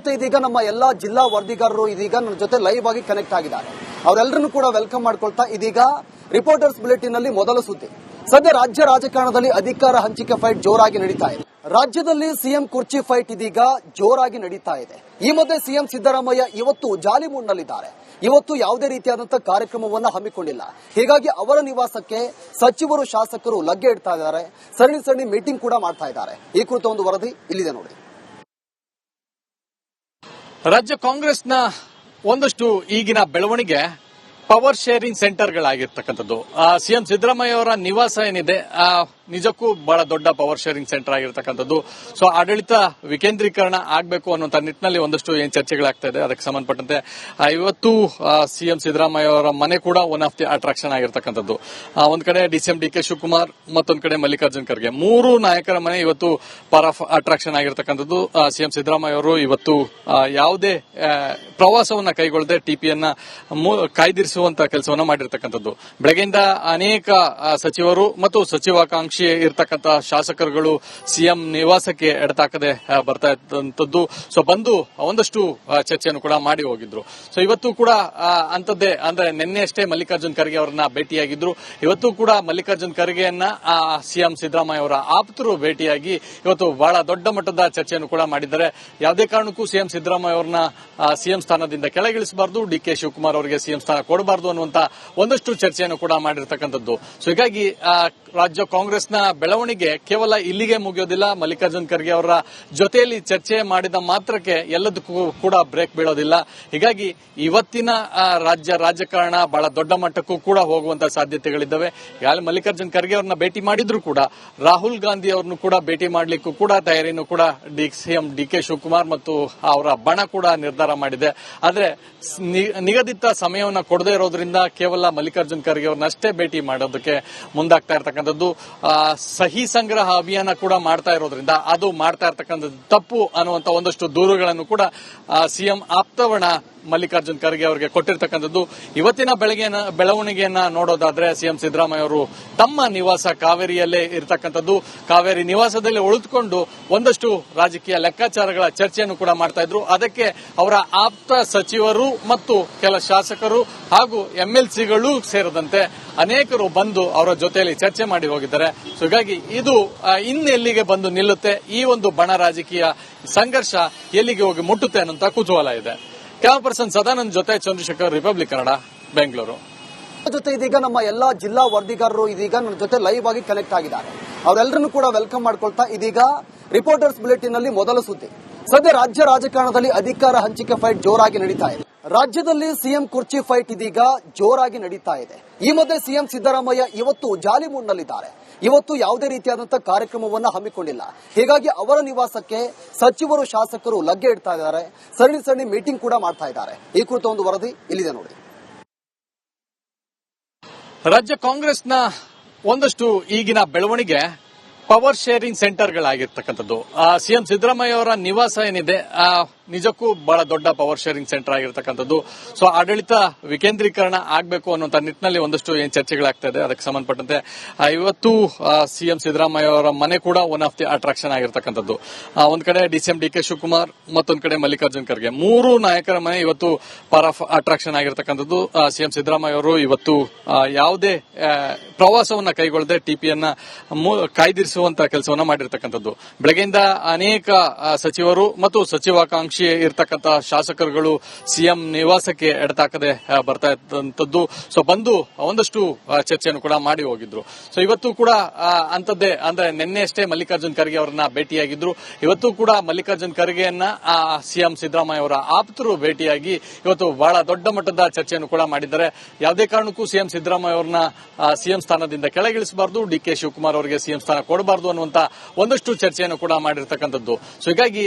ಜೊತೆ ಇದೀಗ ನಮ್ಮ ಎಲ್ಲಾ ಜಿಲ್ಲಾ ವರದಿಗಾರರು ಇದೀಗ ನನ್ನ ಜೊತೆ ಲೈವ್ ಆಗಿ ಕನೆಕ್ಟ್ ಆಗಿದ್ದಾರೆ. ಅವರೆಲ್ಲರನ್ನು ಕೂಡ ವೆಲ್ಕಮ್ ಮಾಡ್ಕೊಳ್ತಾ ಇದೀಗ ರಿಪೋರ್ಟರ್ಸ್ ಬುಲೆಟಿನ್ ನಲ್ಲಿ ಮೊದಲ ಸುದ್ದಿ. ಸದ್ಯ ರಾಜ್ಯ ರಾಜಕಾರಣದಲ್ಲಿ ಅಧಿಕಾರ ಹಂಚಿಕೆ ಫೈಟ್ ಜೋರಾಗಿ ನಡೀತಾ ಇದೆ. ರಾಜ್ಯದಲ್ಲಿ ಸಿಎಂ ಕುರ್ಚಿ ಫೈಟ್ ಇದೀಗ ಜೋರಾಗಿ ನಡೀತಾ ಇದೆ. ಈ ಮಧ್ಯೆ ಸಿಎಂ ಸಿದ್ದರಾಮಯ್ಯ ಇವತ್ತು ಜಾಲಿಮೂಡ್ನಲ್ಲಿದ್ದಾರೆ. ಇವತ್ತು ಯಾವುದೇ ರೀತಿಯಾದಂತಹ ಕಾರ್ಯಕ್ರಮವನ್ನ ಹಮ್ಮಿಕೊಂಡಿಲ್ಲ. ಹೀಗಾಗಿ ಅವರ ನಿವಾಸಕ್ಕೆ ಸಚಿವರು ಶಾಸಕರು ಲಗ್ಗೆ ಇಡ್ತಾ ಇದ್ದಾರೆ. ಸರಣಿ ಮೀಟಿಂಗ್ ಕೂಡ ಮಾಡ್ತಾ ಇದ್ದಾರೆ. ಈ ಕುರಿತ ಒಂದು ವರದಿ ಇಲ್ಲಿದೆ ನೋಡಿ. ರಾಜ್ಯ ಕಾಂಗ್ರೆಸ್ನ ಒಂದಷ್ಟು ಈಗಿನ ಬೆಳವಣಿಗೆ ಪವರ್ ಶೇರಿಂಗ್ ಸೆಂಟರ್ಗಳಾಗಿರ್ತಕ್ಕಂಥದ್ದು. ಸಿಎಂ ಸಿದ್ದರಾಮಯ್ಯ ಅವರ ನಿವಾಸ ಏನಿದೆ ನಿಜಕ್ಕೂ ಬಹಳ ದೊಡ್ಡ ಪವರ್ ಶೇರಿಂಗ್ ಸೆಂಟರ್ ಆಗಿರ್ತಕ್ಕಂಥದ್ದು. ಸೊ ಆಡಳಿತ ವಿಕೇಂದ್ರೀಕರಣ ಆಗಬೇಕು ಅನ್ನುವಂಥ ನಿಟ್ಟಿನಲ್ಲಿ ಒಂದಷ್ಟು ಏನ್ ಚರ್ಚೆಗಳಾಗ್ತಾ ಇದೆ. ಅದಕ್ಕೆ ಸಂಬಂಧಪಟ್ಟಂತೆ ಇವತ್ತು ಸಿಎಂ ಸಿದ್ದರಾಮಯ್ಯ ಅವರ ಮನೆ ಕೂಡ ಒನ್ ಆಫ್ ದಿ ಅಟ್ರಾಕ್ಷನ್ ಆಗಿರ್ತಕ್ಕಂಥದ್ದು. ಒಂದ್ ಕಡೆ ಡಿಸಿಎಂ ಡಿಕೆ ಶಿವಕುಮಾರ್, ಮತ್ತೊಂದ್ ಕಡೆ ಮಲ್ಲಿಕಾರ್ಜುನ್ ಖರ್ಗೆ, ಮೂರು ನಾಯಕರ ಮನೆ ಇವತ್ತು ಪಾರ್ ಆಫ್ ಅಟ್ರಾಕ್ಷನ್ ಆಗಿರ್ತಕ್ಕಂಥದ್ದು. ಸಿಎಂ ಸಿದ್ದರಾಮಯ್ಯ ಅವರು ಇವತ್ತು ಯಾವುದೇ ಪ್ರವಾಸವನ್ನ ಕೈಗೊಳ್ಳದೆ ಟಿಪಿಯನ್ನ ಕಾಯ್ದಿರಿಸುವಂತ ಕೆಲಸವನ್ನ ಮಾಡಿರ್ತಕ್ಕಂಥದ್ದು. ಬೆಳಗ್ಗೆಯಿಂದ ಅನೇಕ ಸಚಿವರು ಮತ್ತು ಸಚಿವಾಕಾಂಕ್ಷಿ ಇರ್ತಕ್ಕಂಥ ಶಾಸಕರುಗಳು ಸಿಎಂ ನಿವಾಸಕ್ಕೆ ಎಡತಾಕದೆ ಬರ್ತಾ ಇದ್ದಂಥದ್ದು. ಸೊ ಬಂದು ಒಂದಷ್ಟು ಚರ್ಚೆಯನ್ನು ಕೂಡ ಮಾಡಿ ಹೋಗಿದ್ರು. ಸೊ ಇವತ್ತು ಕೂಡ ಅಂತದ್ದೇ ಅಂದ್ರೆ ನಿನ್ನೆ ಅಷ್ಟೇ ಮಲ್ಲಿಕಾರ್ಜುನ್ ಖರ್ಗೆ ಅವರನ್ನ ಭೇಟಿಯಾಗಿದ್ರು. ಇವತ್ತು ಕೂಡ ಮಲ್ಲಿಕಾರ್ಜುನ್ ಖರ್ಗೆಯನ್ನ ಸಿಎಂ ಸಿದ್ದರಾಮಯ್ಯ ಅವರ ಆಪ್ತರು ಭೇಟಿಯಾಗಿ ಇವತ್ತು ಬಹಳ ದೊಡ್ಡ ಮಟ್ಟದ ಚರ್ಚೆಯನ್ನು ಕೂಡ ಮಾಡಿದ್ದಾರೆ. ಯಾವುದೇ ಕಾರಣಕ್ಕೂ ಸಿಎಂ ಸಿದ್ದರಾಮಯ್ಯ ಅವರನ್ನ ಸಿಎಂ ಸ್ಥಾನದಿಂದ ಕೆಳಗಿಳಿಸಬಾರದು, ಡಿಕೆ ಶಿವಕುಮಾರ್ ಅವರಿಗೆ ಸಿಎಂ ಸ್ಥಾನ ಕೊಡಬಾರದು ಅನ್ನುವಂತ ಒಂದಷ್ಟು ಚರ್ಚೆಯನ್ನು ಕೂಡ ಮಾಡಿರ್ತಕ್ಕಂಥದ್ದು. ಸೊ ಹೀಗಾಗಿ ರಾಜ್ಯ ಕಾಂಗ್ರೆಸ್ನ ಬೆಳವಣಿಗೆ ಕೇವಲ ಇಲ್ಲಿಗೆ ಮುಗಿಯೋದಿಲ್ಲ. ಮಲ್ಲಿಕಾರ್ಜುನ್ ಖರ್ಗೆ ಅವರ ಜೊತೆಯಲ್ಲಿ ಚರ್ಚೆ ಮಾಡಿದ ಮಾತ್ರಕ್ಕೆ ಎಲ್ಲದಕ್ಕೂ ಕೂಡ ಬ್ರೇಕ್ ಬೀಳೋದಿಲ್ಲ. ಹೀಗಾಗಿ ಇವತ್ತಿನ ರಾಜ್ಯ ರಾಜಕಾರಣ ಬಹಳ ದೊಡ್ಡ ಮಟ್ಟಕ್ಕೂ ಕೂಡ ಹೋಗುವಂತಹ ಸಾಧ್ಯತೆಗಳಿದ್ದಾವೆ. ಈಗಾಗಲೇ ಮಲ್ಲಿಕಾರ್ಜುನ್ ಖರ್ಗೆ ಅವರನ್ನ ಭೇಟಿ ಮಾಡಿದ್ರು ಕೂಡ ರಾಹುಲ್ ಗಾಂಧಿ ಅವರನ್ನು ಕೂಡ ಭೇಟಿ ಮಾಡಲಿಕ್ಕೂ ಕೂಡ ತಯಾರಿಯನ್ನು ಕೂಡ ಸಿಎಂ ಡಿಕೆ ಶಿವಕುಮಾರ್ ಮತ್ತು ಅವರ ಬಣ ಕೂಡ ನಿರ್ಧಾರ ಮಾಡಿದೆ. ಆದ್ರೆ ನಿಗದಿತ ಸಮಯವನ್ನು ಕೊಡದೇ ಇರೋದ್ರಿಂದ ಕೇವಲ ಮಲ್ಲಿಕಾರ್ಜುನ್ ಖರ್ಗೆ ಅವರನ್ನಷ್ಟೇ ಭೇಟಿ ಮಾಡೋದಕ್ಕೆ ಮುಂದಾಗ್ತಾ ಇರತಕ್ಕಂಥದ್ದು. ಸಹಿ ಸಂಗ್ರಹ ಅಭಿಯಾನ ಕೂಡ ಮಾಡ್ತಾ ಇರೋದ್ರಿಂದ ಅದು ಮಾಡ್ತಾ ಇರತಕ್ಕಂಥದ್ದು ತಪ್ಪು ಅನ್ನುವಂತ ಒಂದಷ್ಟು ದೂರುಗಳನ್ನು ಕೂಡ ಸಿಎಂ ಆಪ್ತವಣ ಮಲ್ಲಿಕಾರ್ಜುನ್ ಖರ್ಗೆ ಅವರಿಗೆ ಕೊಟ್ಟಿರ್ತಕ್ಕಂಥದ್ದು. ಇವತ್ತಿನ ಬೆಳವಣಿಗೆಯನ್ನ ನೋಡೋದಾದ್ರೆ ಸಿಎಂ ಸಿದ್ದರಾಮಯ್ಯ ಅವರು ತಮ್ಮ ನಿವಾಸ ಕಾವೇರಿಯಲ್ಲೇ ಇರತಕ್ಕಂಥದ್ದು. ಕಾವೇರಿ ನಿವಾಸದಲ್ಲಿ ಉಳಿದುಕೊಂಡು ಒಂದಷ್ಟು ರಾಜಕೀಯ ಲೆಕ್ಕಾಚಾರಗಳ ಚರ್ಚೆಯನ್ನು ಕೂಡ ಮಾಡ್ತಾ ಇದ್ರು. ಅದಕ್ಕೆ ಅವರ ಆಪ್ತ ಸಚಿವರು ಮತ್ತು ಕೆಲ ಶಾಸಕರು ಹಾಗೂ ಎಂಎಲ್ಸಿಗಳು ಸೇರಿದಂತೆ ಅನೇಕರು ಬಂದು ಅವರ ಜೊತೆಯಲ್ಲಿ ಚರ್ಚೆ ಮಾಡಿ ಹೋಗಿದ್ದಾರೆ. ಸೊ ಹೀಗಾಗಿ ಇದು ಇನ್ನೆಲ್ಲಿಗೆ ಬಂದು ನಿಲ್ಲುತ್ತೆ, ಈ ಒಂದು ಬಣ ರಾಜಕೀಯ ಸಂಘರ್ಷ ಎಲ್ಲಿಗೆ ಹೋಗಿ ಮುಟ್ಟುತ್ತೆ ಅನ್ನೋಂತ ಕುತೂಹಲ ಇದೆ. ಕ್ಯಾಮರಾ ಪರ್ಸನ್ ಸದಾನಂದ್ ಜೊತೆ ಚಂದ್ರಶೇಖರ್, ರಿಪಬ್ಲಿಕ್ ಕನ್ನಡ, ಬೆಂಗಳೂರು. ಜೊತೆ ಇದೀಗ ನಮ್ಮ ಎಲ್ಲಾ ಜಿಲ್ಲಾ ವರದಿಗಾರರು ಇದೀಗ ನನ್ನ ಜೊತೆ ಲೈವ್ ಆಗಿ ಕನೆಕ್ಟ್ ಆಗಿದ್ದಾರೆ. ಅವರೆಲ್ಲರನ್ನು ಕೂಡ ವೆಲ್ಕಮ್ ಮಾಡ್ಕೊಳ್ತಾ ಇದೀಗ ರಿಪೋರ್ಟರ್ಸ್ ಬುಲೆಟಿನ್ ನಲ್ಲಿ ಮೊದಲ ಸುದ್ದಿ. ಸದ್ಯ ರಾಜ್ಯ ರಾಜಕಾರಣದಲ್ಲಿ ಅಧಿಕಾರ ಹಂಚಿಕೆ ಫೈಟ್ ಜೋರಾಗಿ ನಡೀತಾ ಇದೆ. ರಾಜ್ಯದಲ್ಲಿ ಸಿಎಂ ಕುರ್ಚಿ ಫೈಟ್ ಇದೀಗ ಜೋರಾಗಿ ನಡೀತಾ ಇದೆ. ಈ ಮಧ್ಯೆ ಸಿಎಂ ಸಿದ್ದರಾಮಯ್ಯ ಇವತ್ತು ಜಾಲಿಮೂಡ್ನಲ್ಲಿದ್ದಾರೆ. ಇವತ್ತು ಯಾವುದೇ ರೀತಿಯಾದಂತಹ ಕಾರ್ಯಕ್ರಮವನ್ನ ಹಮ್ಮಿಕೊಂಡಿಲ್ಲ. ಹೀಗಾಗಿ ಅವರ ನಿವಾಸಕ್ಕೆ ಸಚಿವರು ಶಾಸಕರು ಲಗ್ಗೆ ಇಡ್ತಾ ಇದ್ದಾರೆ. ಸರಣಿ ಮೀಟಿಂಗ್ ಕೂಡ ಮಾಡ್ತಾ ಇದ್ದಾರೆ. ಈ ಕುರಿತ ಒಂದು ವರದಿ ಇಲ್ಲಿದೆ ನೋಡಿ. ರಾಜ್ಯ ಕಾಂಗ್ರೆಸ್ನ ಒಂದಷ್ಟು ಈಗಿನ ಬೆಳವಣಿಗೆ ಪವರ್ ಶೇರಿಂಗ್ ಸೆಂಟರ್ಗಳಾಗಿರ್ತಕ್ಕಂಥದ್ದು. ಸಿಎಂ ಸಿದ್ದರಾಮಯ್ಯ ಅವರ ನಿವಾಸ ಏನಿದೆ ನಿಜಕ್ಕೂ ಬಹಳ ದೊಡ್ಡ ಪವರ್ ಶೇರಿಂಗ್ ಸೆಂಟರ್ ಆಗಿರ್ತಕ್ಕಂಥದ್ದು. ಸೊ ಆಡಳಿತ ವಿಕೇಂದ್ರೀಕರಣ ಆಗಬೇಕು ಅನ್ನುವಂಥ ನಿಟ್ಟಿನಲ್ಲಿ ಒಂದಷ್ಟು ಏನ್ ಚರ್ಚೆಗಳಾಗ್ತಾ ಇದೆ. ಅದಕ್ಕೆ ಸಂಬಂಧಪಟ್ಟಂತೆ ಇವತ್ತು ಸಿಎಂ ಸಿದ್ದರಾಮಯ್ಯ ಅವರ ಮನೆ ಕೂಡ ಒನ್ ಆಫ್ ದಿ ಅಟ್ರಾಕ್ಷನ್ ಆಗಿರ್ತಕ್ಕಂಥದ್ದು. ಒಂದ್ ಕಡೆ ಡಿಸಿಎಂ ಡಿಕೆ ಶಿವಕುಮಾರ್, ಮತ್ತೊಂದ್ ಕಡೆ ಮಲ್ಲಿಕಾರ್ಜುನ್ ಖರ್ಗೆ, ಮೂರು ನಾಯಕರ ಮನೆ ಇವತ್ತು ಪಾರ್ ಆಫ್ ಅಟ್ರಾಕ್ಷನ್ ಆಗಿರ್ತಕ್ಕಂಥದ್ದು. ಸಿಎಂ ಸಿದ್ದರಾಮಯ್ಯ ಅವರು ಇವತ್ತು ಯಾವುದೇ ಪ್ರವಾಸವನ್ನ ಕೈಗೊಳ್ಳದೆ ಟಿಪಿಯನ್ನ ಕಾಯ್ದಿರಿಸುವಂತ ಕೆಲಸವನ್ನ ಮಾಡಿರ್ತಕ್ಕಂಥದ್ದು. ಬೆಳಗ್ಗೆಯಿಂದ ಅನೇಕ ಸಚಿವರು ಮತ್ತು ಸಚಿವಾಕಾಂಕ್ಷಿ ಇರ್ತಕ್ಕಂಥ ಶಾಸಕರುಗಳು ಸಿಎಂ ನಿವಾಸಕ್ಕೆ ಎಡತಾಕದೆ ಬರ್ತಾ ಇದ್ದಂಥದ್ದು. ಸೊ ಬಂದು ಒಂದಷ್ಟು ಚರ್ಚೆಯನ್ನು ಕೂಡ ಮಾಡಿ ಹೋಗಿದ್ರು. ಸೊ ಇವತ್ತು ಕೂಡ ಅಂತದ್ದೇ ಅಂದ್ರೆ ನಿನ್ನೆ ಅಷ್ಟೇ ಮಲ್ಲಿಕಾರ್ಜುನ್ ಖರ್ಗೆ ಅವರನ್ನ ಭೇಟಿಯಾಗಿದ್ರು. ಇವತ್ತು ಕೂಡ ಮಲ್ಲಿಕಾರ್ಜುನ್ ಖರ್ಗೆಯನ್ನ ಸಿಎಂ ಸಿದ್ದರಾಮಯ್ಯ ಅವರ ಆಪ್ತರು ಭೇಟಿಯಾಗಿ ಇವತ್ತು ಬಹಳ ದೊಡ್ಡ ಮಟ್ಟದ ಚರ್ಚೆಯನ್ನು ಕೂಡ ಮಾಡಿದ್ದಾರೆ. ಯಾವುದೇ ಕಾರಣಕ್ಕೂ ಸಿಎಂ ಸಿದ್ದರಾಮಯ್ಯ ಅವರನ್ನ ಸಿಎಂ ಸ್ಥಾನದಿಂದ ಕೆಳಗಿಳಿಸಬಾರದು, ಡಿಕೆ ಶಿವಕುಮಾರ್ ಅವರಿಗೆ ಸಿಎಂ ಸ್ಥಾನ ಕೊಡಬಾರದು ಅನ್ನುವಂತ ಒಂದಷ್ಟು ಚರ್ಚೆಯನ್ನು ಕೂಡ ಮಾಡಿರ್ತಕ್ಕಂಥದ್ದು. ಸೊ ಹೀಗಾಗಿ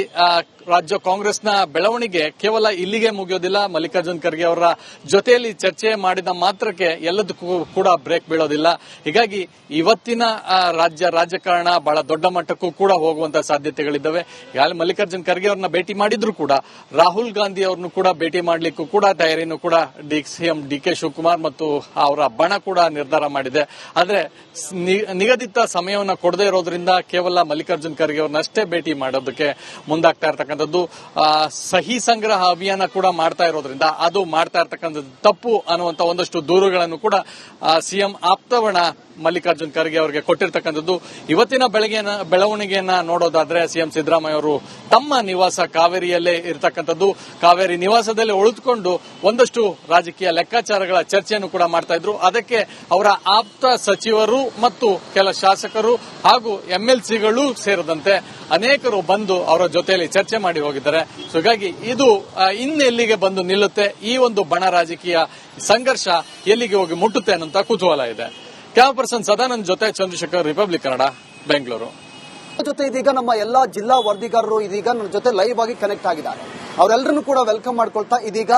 ರಾಜ್ಯ ಕಾಂಗ್ರೆಸ್ನ ಬೆಳವಣಿಗೆ ಕೇವಲ ಇಲ್ಲಿಗೆ ಮುಗಿಯೋದಿಲ್ಲ. ಮಲ್ಲಿಕಾರ್ಜುನ್ ಖರ್ಗೆ ಅವರ ಜೊತೆಯಲ್ಲಿ ಚರ್ಚೆ ಮಾಡಿದ ಮಾತ್ರಕ್ಕೆ ಎಲ್ಲದಕ್ಕೂ ಕೂಡ ಬ್ರೇಕ್ ಬೀಳೋದಿಲ್ಲ. ಹೀಗಾಗಿ ಇವತ್ತಿನ ರಾಜ್ಯ ರಾಜಕಾರಣ ಬಹಳ ದೊಡ್ಡ ಮಟ್ಟಕ್ಕೂ ಕೂಡ ಹೋಗುವಂತಹ ಸಾಧ್ಯತೆಗಳಿದ್ದಾವೆ. ಈಗಾಗಲೇ ಮಲ್ಲಿಕಾರ್ಜುನ್ ಖರ್ಗೆ ಅವರನ್ನ ಭೇಟಿ ಮಾಡಿದ್ರು ಕೂಡ ರಾಹುಲ್ ಗಾಂಧಿ ಅವರನ್ನು ಕೂಡ ಭೇಟಿ ಮಾಡಲಿಕ್ಕೂ ಕೂಡ ತಯಾರಿಯನ್ನು ಕೂಡ ಸಿಎಂ ಡಿಕೆ ಶಿವಕುಮಾರ್ ಮತ್ತು ಅವರ ಬಣ ಕೂಡ ನಿರ್ಧಾರ ಮಾಡಿದೆ. ಆದ್ರೆ ನಿಗದಿತ ಸಮಯವನ್ನು ಕೊಡದೇ ಇರೋದ್ರಿಂದ ಕೇವಲ ಮಲ್ಲಿಕಾರ್ಜುನ್ ಖರ್ಗೆ ಅವರನ್ನಷ್ಟೇ ಭೇಟಿ ಮಾಡೋದಕ್ಕೆ ಮುಂದಾಗ್ತಾ ಇರತಕ್ಕಂಥ ಇರ್ತಕ್ಕಂಥದ್ದು. ಸಹಿ ಸಂಗ್ರಹ ಅಭಿಯಾನ ಕೂಡ ಮಾಡ್ತಾ ಇರೋದ್ರಿಂದ ಅದು ಮಾಡ್ತಾ ಇರ್ತಕ್ಕಂಥದ್ದು ತಪ್ಪು ಅನ್ನುವಂತ ಒಂದಷ್ಟು ದೂರುಗಳನ್ನು ಕೂಡ ಸಿಎಂ ಆಪ್ತವಣ ಮಲ್ಲಿಕಾರ್ಜುನ್ ಖರ್ಗೆ ಅವರಿಗೆ ಕೊಟ್ಟಿರ್ತಕ್ಕಂಥದ್ದು. ಇವತ್ತಿನ ಬೆಳವಣಿಗೆಯನ್ನ ನೋಡೋದಾದ್ರೆ ಸಿಎಂ ಸಿದ್ದರಾಮಯ್ಯ ಅವರು ತಮ್ಮ ನಿವಾಸ ಕಾವೇರಿಯಲ್ಲೇ ಇರತಕ್ಕಂಥದ್ದು. ಕಾವೇರಿ ನಿವಾಸದಲ್ಲಿ ಉಳಿದುಕೊಂಡು ಒಂದಷ್ಟು ರಾಜಕೀಯ ಲೆಕ್ಕಾಚಾರಗಳ ಚರ್ಚೆಯನ್ನು ಕೂಡ ಮಾಡ್ತಾ ಇದ್ರು. ಅದಕ್ಕೆ ಅವರ ಆಪ್ತ ಸಚಿವರು ಮತ್ತು ಕೆಲ ಶಾಸಕರು ಹಾಗೂ ಎಂಎಲ್ಸಿಗಳು ಸೇರಿದಂತೆ ಅನೇಕರು ಬಂದು ಅವರ ಜೊತೆಯಲ್ಲಿ ಚರ್ಚೆ ಮಾಡಿ ಹೋಗಿದ್ದಾರೆ. ಸೊ ಹೀಗಾಗಿ ಇದು ಇನ್ನೆಲ್ಲಿಗೆ ಬಂದು ನಿಲ್ಲುತ್ತೆ, ಈ ಒಂದು ಬಣ ರಾಜಕೀಯ ಸಂಘರ್ಷ ಎಲ್ಲಿಗೆ ಹೋಗಿ ಮುಟ್ಟುತ್ತೆ ಅನ್ನೋಂತ ಕುತೂಹಲ ಇದೆ. ಕ್ಯಾಮರಾ ಪರ್ಸನ್ ಸದಾನಂದ್ ಜೊತೆ ಚಂದ್ರಶೇಖರ್, ರಿಪಬ್ಲಿಕ್ ಕನ್ನಡ, ಬೆಂಗಳೂರು. ಜೊತೆ ಇದೀಗ ನಮ್ಮ ಎಲ್ಲಾ ಜಿಲ್ಲಾ ವರದಿಗಾರರು ಇದೀಗ ನನ್ನ ಜೊತೆ ಲೈವ್ ಆಗಿ ಕನೆಕ್ಟ್ ಆಗಿದ್ದಾರೆ. ಅವರೆಲ್ಲರನ್ನು ಕೂಡ ವೆಲ್ಕಮ್ ಮಾಡ್ಕೊಳ್ತಾ ಇದೀಗ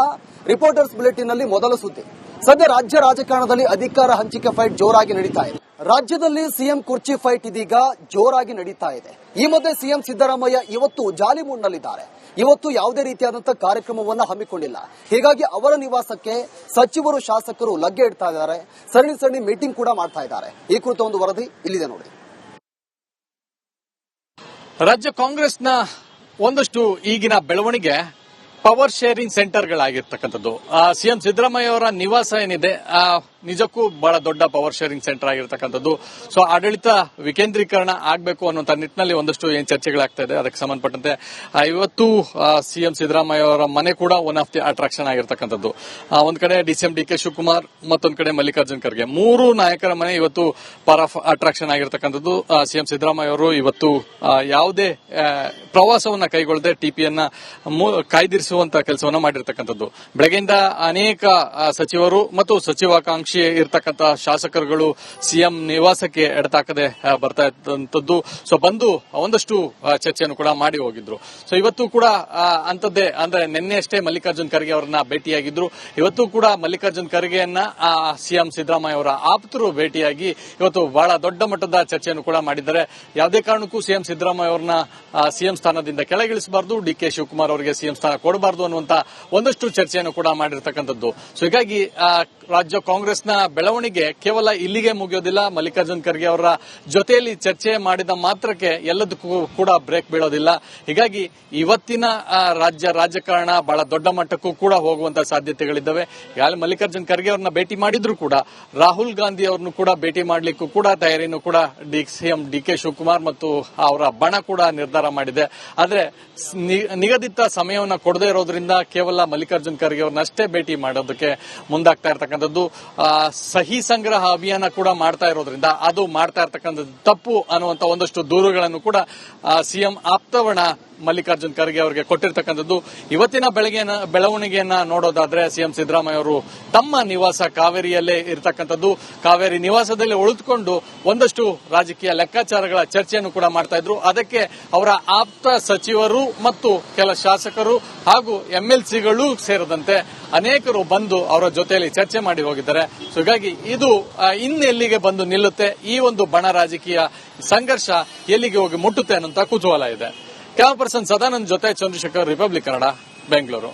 ರಿಪೋರ್ಟರ್ಸ್ ಬುಲೆಟಿನ್ ನಲ್ಲಿ ಮೊದಲ ಸುದ್ದಿ. ಸದ್ಯ ರಾಜ್ಯ ರಾಜಕಾರಣದಲ್ಲಿ ಅಧಿಕಾರ ಹಂಚಿಕೆ ಫೈಟ್ ಜೋರಾಗಿ ನಡೀತಾ ಇದೆ. ರಾಜ್ಯದಲ್ಲಿ ಸಿಎಂ ಕುರ್ಚಿ ಫೈಟ್ ಇದೀಗ ಜೋರಾಗಿ ನಡೀತಾ ಇದೆ. ಈ ಮಧ್ಯೆ ಸಿಎಂ ಸಿದ್ದರಾಮಯ್ಯ ಇವತ್ತು ಜಾಲಿಮೂಡ್ನಲ್ಲಿದ್ದಾರೆ. ಇವತ್ತು ಯಾವುದೇ ರೀತಿಯಾದಂತಹ ಕಾರ್ಯಕ್ರಮವನ್ನ ಹಮ್ಮಿಕೊಂಡಿಲ್ಲ. ಹೀಗಾಗಿ ಅವರ ನಿವಾಸಕ್ಕೆ ಸಚಿವರು ಶಾಸಕರು ಲಗ್ಗೆ ಇಡ್ತಾ ಇದ್ದಾರೆ. ಸರಣಿ ಮೀಟಿಂಗ್ ಕೂಡ ಮಾಡ್ತಾ ಇದ್ದಾರೆ. ಈ ಕುರಿತ ಒಂದು ವರದಿ ಇಲ್ಲಿದೆ ನೋಡಿ. ರಾಜ್ಯ ಕಾಂಗ್ರೆಸ್ನ ಒಂದಷ್ಟು ಈಗಿನ ಬೆಳವಣಿಗೆ ಪವರ್ ಶೇರಿಂಗ್ ಸೆಂಟರ್ಗಳಾಗಿರ್ತಕ್ಕಂಥದ್ದು. ಸಿಎಂ ಸಿದ್ದರಾಮಯ್ಯ ಅವರ ನಿವಾಸ ಏನಿದೆ ನಿಜಕ್ಕೂ ಬಹಳ ದೊಡ್ಡ ಪವರ್ ಶೇರಿಂಗ್ ಸೆಂಟರ್ ಆಗಿರ್ತಕ್ಕಂಥದ್ದು. ಸೊ ಆಡಳಿತ ವಿಕೇಂದ್ರೀಕರಣ ಆಗಬೇಕು ಅನ್ನುವಂಥ ನಿಟ್ಟಿನಲ್ಲಿ ಒಂದಷ್ಟು ಏನ್ ಚರ್ಚೆಗಳಾಗ್ತಾ ಇದೆ. ಅದಕ್ಕೆ ಸಂಬಂಧಪಟ್ಟಂತೆ ಇವತ್ತು ಸಿಎಂ ಸಿದ್ದರಾಮಯ್ಯ ಅವರ ಮನೆ ಕೂಡ ಒನ್ ಆಫ್ ದಿ ಅಟ್ರಾಕ್ಷನ್ ಆಗಿರ್ತಕ್ಕಂಥದ್ದು. ಒಂದ್ ಕಡೆ ಡಿಸಿಎಂ ಡಿಕೆ ಶಿವಕುಮಾರ್, ಮತ್ತೊಂದ್ ಕಡೆ ಮಲ್ಲಿಕಾರ್ಜುನ್ ಖರ್ಗೆ, ಮೂರು ನಾಯಕರ ಮನೆ ಇವತ್ತು ಪಾರ್ ಆಫ್ ಅಟ್ರಾಕ್ಷನ್ ಆಗಿರ್ತಕ್ಕಂಥದ್ದು. ಸಿಎಂ ಸಿದ್ದರಾಮಯ್ಯ ಅವರು ಇವತ್ತು ಯಾವುದೇ ಪ್ರವಾಸವನ್ನ ಕೈಗೊಳ್ಳದೆ ಟಿಪಿಯನ್ನ ಕಾಯ್ದಿರಿಸುವಂತ ಕೆಲಸವನ್ನ ಮಾಡಿರ್ತಕ್ಕಂಥದ್ದು. ಬೆಳಗ್ಗೆಯಿಂದ ಅನೇಕ ಸಚಿವರು ಮತ್ತು ಸಚಿವಾಕಾಂಕ್ಷಿ ಇರ್ತಕ್ಕಂಥ ಶಾಸಕರುಗಳು ಸಿಎಂ ನಿವಾಸಕ್ಕೆ ಎಡತಾಕದೆ ಬರ್ತಾ ಇದ್ದಂಥದ್ದು. ಸೊ ಬಂದು ಒಂದಷ್ಟು ಚರ್ಚೆಯನ್ನು ಕೂಡ ಮಾಡಿ ಹೋಗಿದ್ರು. ಸೊ ಇವತ್ತು ಕೂಡ ಅಂತದ್ದೇ ಅಂದ್ರೆ ನಿನ್ನೆ ಅಷ್ಟೇ ಮಲ್ಲಿಕಾರ್ಜುನ್ ಖರ್ಗೆ ಅವರನ್ನ ಭೇಟಿಯಾಗಿದ್ರು. ಇವತ್ತು ಕೂಡ ಮಲ್ಲಿಕಾರ್ಜುನ್ ಖರ್ಗೆಯನ್ನ ಸಿಎಂ ಸಿದ್ದರಾಮಯ್ಯ ಅವರ ಆಪ್ತರು ಭೇಟಿಯಾಗಿ ಇವತ್ತು ಬಹಳ ದೊಡ್ಡ ಮಟ್ಟದ ಚರ್ಚೆಯನ್ನು ಕೂಡ ಮಾಡಿದ್ದಾರೆ. ಯಾವುದೇ ಕಾರಣಕ್ಕೂ ಸಿಎಂ ಸಿದ್ದರಾಮಯ್ಯ ಅವರನ್ನ ಸಿಎಂ ಸ್ಥಾನದಿಂದ ಕೆಳಗಿಳಿಸಬಾರದು, ಡಿಕೆ ಶಿವಕುಮಾರ್ ಅವರಿಗೆ ಸಿಎಂ ಸ್ಥಾನ ಕೊಡಬಾರದು ಅನ್ನುವಂತ ಒಂದಷ್ಟು ಚರ್ಚೆಯನ್ನು ಕೂಡ ಮಾಡಿರ್ತಕ್ಕಂಥದ್ದು. ಸೊ ಹೀಗಾಗಿ ರಾಜ್ಯ ಕಾಂಗ್ರೆಸ್ನ ಬೆಳವಣಿಗೆ ಕೇವಲ ಇಲ್ಲಿಗೆ ಮುಗಿಯೋದಿಲ್ಲ. ಮಲ್ಲಿಕಾರ್ಜುನ್ ಖರ್ಗೆ ಅವರ ಜೊತೆಯಲ್ಲಿ ಚರ್ಚೆ ಮಾಡಿದ ಮಾತ್ರಕ್ಕೆ ಎಲ್ಲದಕ್ಕೂ ಕೂಡ ಬ್ರೇಕ್ ಬೀಳೋದಿಲ್ಲ. ಹೀಗಾಗಿ ಇವತ್ತಿನ ರಾಜ್ಯ ರಾಜಕಾರಣ ಬಹಳ ದೊಡ್ಡ ಮಟ್ಟಕ್ಕೂ ಕೂಡ ಹೋಗುವಂತ ಸಾಧ್ಯತೆಗಳಿದ್ದಾವೆ. ಈಗಾಗಲೇ ಮಲ್ಲಿಕಾರ್ಜುನ್ ಖರ್ಗೆ ಅವರನ್ನ ಭೇಟಿ ಮಾಡಿದ್ರು ಕೂಡ ರಾಹುಲ್ ಗಾಂಧಿ ಅವರನ್ನು ಕೂಡ ಭೇಟಿ ಮಾಡಲಿಕ್ಕೂ ಕೂಡ ತಯಾರಿಯನ್ನು ಕೂಡ ಸಿಎಂ ಡಿಕೆ ಶಿವಕುಮಾರ್ ಮತ್ತು ಅವರ ಬಣ ಕೂಡ ನಿರ್ಧಾರ ಮಾಡಿದೆ. ಆದ್ರೆ ನಿಗದಿತ ಸಮಯವನ್ನು ಕೊಡದೇ ಇರೋದ್ರಿಂದ ಕೇವಲ ಮಲ್ಲಿಕಾರ್ಜುನ್ ಖರ್ಗೆ ಅವರನ್ನಷ್ಟೇ ಭೇಟಿ ಮಾಡೋದಕ್ಕೆ ಮುಂದಾಗ್ತಾ ಇರ್ತಕ್ಕಂಥದ್ದು. ಸಹಿ ಸಂಗ್ರಹ ಅಭಿಯಾನ ಕೂಡ ಮಾಡ್ತಾ ಇರೋದ್ರಿಂದ ಅದು ಮಾಡ್ತಾ ಇರ್ತಕ್ಕಂಥದ್ದು ತಪ್ಪು ಅನ್ನುವಂತ ಒಂದಷ್ಟು ದೂರುಗಳನ್ನು ಕೂಡ ಸಿಎಂ ಆಪ್ತವಣ ಮಲ್ಲಿಕಾರ್ಜುನ್ ಖರ್ಗೆ ಅವರಿಗೆ ಕೊಟ್ಟಿರ್ತಕ್ಕಂಥದ್ದು. ಇವತ್ತಿನ ಬೆಳವಣಿಗೆಯನ್ನ ನೋಡೋದಾದ್ರೆ ಸಿಎಂ ಸಿದ್ದರಾಮಯ್ಯ ಅವರು ತಮ್ಮ ನಿವಾಸ ಕಾವೇರಿಯಲ್ಲೇ ಇರತಕ್ಕಂಥದ್ದು. ಕಾವೇರಿ ನಿವಾಸದಲ್ಲಿ ಉಳಿದುಕೊಂಡು ಒಂದಷ್ಟು ರಾಜಕೀಯ ಲೆಕ್ಕಾಚಾರಗಳ ಚರ್ಚೆಯನ್ನು ಕೂಡ ಮಾಡ್ತಾ ಇದ್ರು. ಅದಕ್ಕೆ ಅವರ ಆಪ್ತ ಸಚಿವರು ಮತ್ತು ಕೆಲ ಶಾಸಕರು ಹಾಗೂ ಎಂಎಲ್ಸಿಗಳು ಸೇರಿದಂತೆ ಅನೇಕರು ಬಂದು ಅವರ ಜೊತೆಯಲ್ಲಿ ಚರ್ಚೆ ಮಾಡಿ ಹೋಗಿದ್ದಾರೆ. ಸೊ ಹೀಗಾಗಿ ಇದು ಇನ್ನೆಲ್ಲಿಗೆ ಬಂದು ನಿಲ್ಲುತ್ತೆ, ಈ ಒಂದು ಬಣ ರಾಜಕೀಯ ಸಂಘರ್ಷ ಎಲ್ಲಿಗೆ ಹೋಗಿ ಮುಟ್ಟುತ್ತೆ ಅನ್ನೋಂತ ಕುತೂಹಲ ಇದೆ. ಕ್ಯಾಮರಾ ಪರ್ಸನ್ ಸದಾನಂದ್ ಜೊತೆ ಚಂದ್ರಶೇಖರ್, ರಿಪಬ್ಲಿಕ್ ಕನ್ನಡ, ಬೆಂಗಳೂರು.